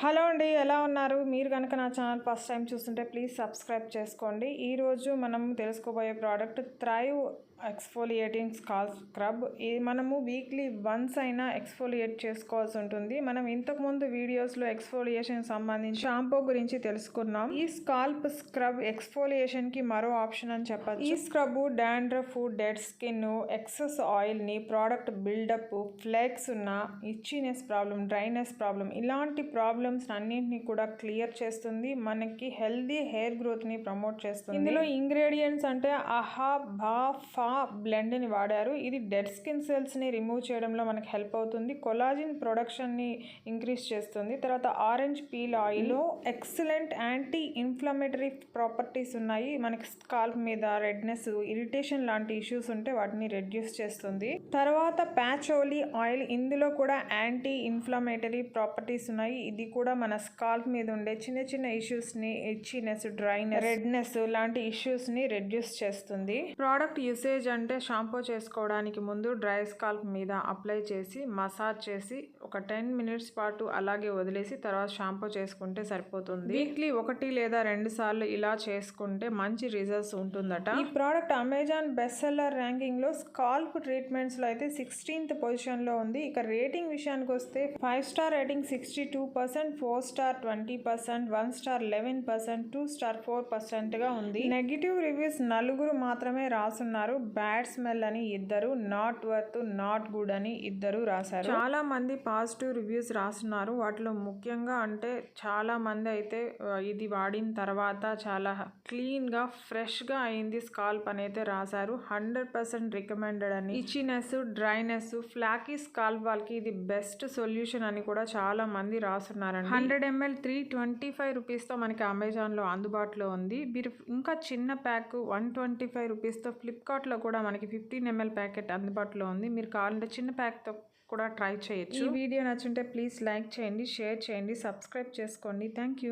Hello అండి, ఎలా ఉన్నారు? మీరు కనుక నా ఛానల్ ఫస్ట్ టైం చూస్తుంటే ప్లీజ్ సబ్స్క్రైబ్ చేసుకోండి. ఈరోజు మనం తెలుసుకోబోయే product thrive exfoliating scalp scrub. ఇది మనము వీక్లీ వన్స్ అయినా ఎక్స్ఫోలియేట్ చేసుకోవాల్సి ఉంటుంది. మనం ఇంతకుముందు వీడియోస్లో ఎక్స్ఫోలియేషన్ సంబంధించి షాంపూ గురించి తెలుసుకున్నాం. ఈ స్కాల్ప్ స్క్రబ్ ఎక్స్ఫోలియేషన్కి మరో ఆప్షన్ అని చెప్పచ్చు. ఈ scrub dandruff, dead skin, excess ఆయిల్ని, ప్రోడక్ట్ బిల్డప్, ఫ్లేక్స్ ఉన్న, ఇచ్చినెస్ ప్రాబ్లం, డ్రైనెస్ ప్రాబ్లం, ఇలాంటి ప్రాబ్లమ్స్ అన్నింటినీ కూడా క్లియర్ చేస్తుంది. మనకి హెల్దీ హెయిర్ గ్రోత్ని ప్రమోట్ చేస్తుంది. ఇందులో ఇంగ్రీడియంట్స్ అంటే ఆహా బా ఫా బ్లెండ్ని వాడారు. ఇది డెడ్ స్కిన్ సెల్స్ని రిమూవ్ చేయడంలో మనకి హెల్ప్ అవుతుంది. కొలాజిన్ ప్రొడక్షన్ని ఇంక్రీజ్ చేస్తుంది. తర్వాత ఆరెంజ్ పీల్ ఆయిల్లో ఎక్సలెంట్ యాంటీ ఇన్ఫ్లమేటరీ ప్రాపర్టీస్ ఉన్నాయి. మనకి స్కాల్ప్ మీద రెడ్నెస్, ఇరిటేషన్ లాంటి ఇష్యూస్ ఉంటే వాటిని రెడ్యూస్ చేస్తుంది. తర్వాత ప్యాచోలీ ఆయిల్, ఇందులో కూడా యాంటీ ఇన్ఫ్లమేటరీ ప్రాపర్టీస్ ఉన్నాయి. ఇది కూడా మన స్కాల్ప్ మీద ఉండే చిన్న చిన్న ఇష్యూస్ని, ఇచ్చినెస్, డ్రైనెస్, రెడ్నెస్ లాంటి ఇష్యూస్ని రెడ్యూస్ చేస్తుంది. ప్రోడక్ట్ యూసేజ్ అంటే షాంపూ చేసుకోవడానికి ముందు డ్రై స్కాల్ప్ మీద అప్లై చేసి మసాజ్ చేసి ఒక 10 మినిట్స్ పాటు అలాగే వదిలేసి తర్వాత షాంపూ చేసుకుంటే సరిపోతుంది. వీక్లీ 1 లేదా 2 సార్లు ఇలా చేసుకుంటే మంచి రిజల్ట్స్ ఉంటుందట. ఈ product Amazon best seller ranking లో స్కాల్ప్ ట్రీట్మెంట్స్ లో అయితే 16th పొజిషన్ లో ఉంది. ఇక రేటింగ్ విషయానికి వస్తే 5 star rating 62%, 4 star 20%, 1 star 11%, 2 star 4% గా ఉంది. నెగిటివ్ రివ్యూస్ 4 మాత్రమే రాసున్నారు. బ్యాడ్ స్మెల్ అని 2, నాట్ వర్త్, నాట్ గుడ్ అని 2 రాశారు. చాలా మంది పాజిటివ్ రివ్యూస్ రాస్తున్నారు. వాటిలో ముఖ్యంగా అంటే చాలా మంది అయితే ఇది వాడిన తర్వాత చాలా క్లీన్ గా ఫ్రెష్ గా అయింది స్కాల్ప్ అని అయితే రాశారు. 100% రికమెండెడ్ అని. ఇచ్చినెస్, డ్రైనెస్, ఫ్లాకీ స్కాల్ప్ వాళ్ళకి ఇది బెస్ట్ సొల్యూషన్ అని కూడా చాలా మంది రాస్తున్నారండి. 100 ml 325 రూపీస్తో మనకి అమెజాన్లో అందుబాటులో ఉంది. మీరు ఇంకా చిన్న ప్యాక్ 125 రూపీస్తో ఫ్లిప్కార్ట్లో కూడా మనకి 15 ml ప్యాకెట్ అందుబాటులో ఉంది. మీరు కావాలంటే చిన్న ప్యాక్తో కూడా ట్రై చేయొచ్చు. ఈ వీడియో నచ్చుంటే ప్లీజ్ లైక్ చేయండి, షేర్ చేయండి, సబ్స్క్రైబ్ చేసుకోండి. Thank you.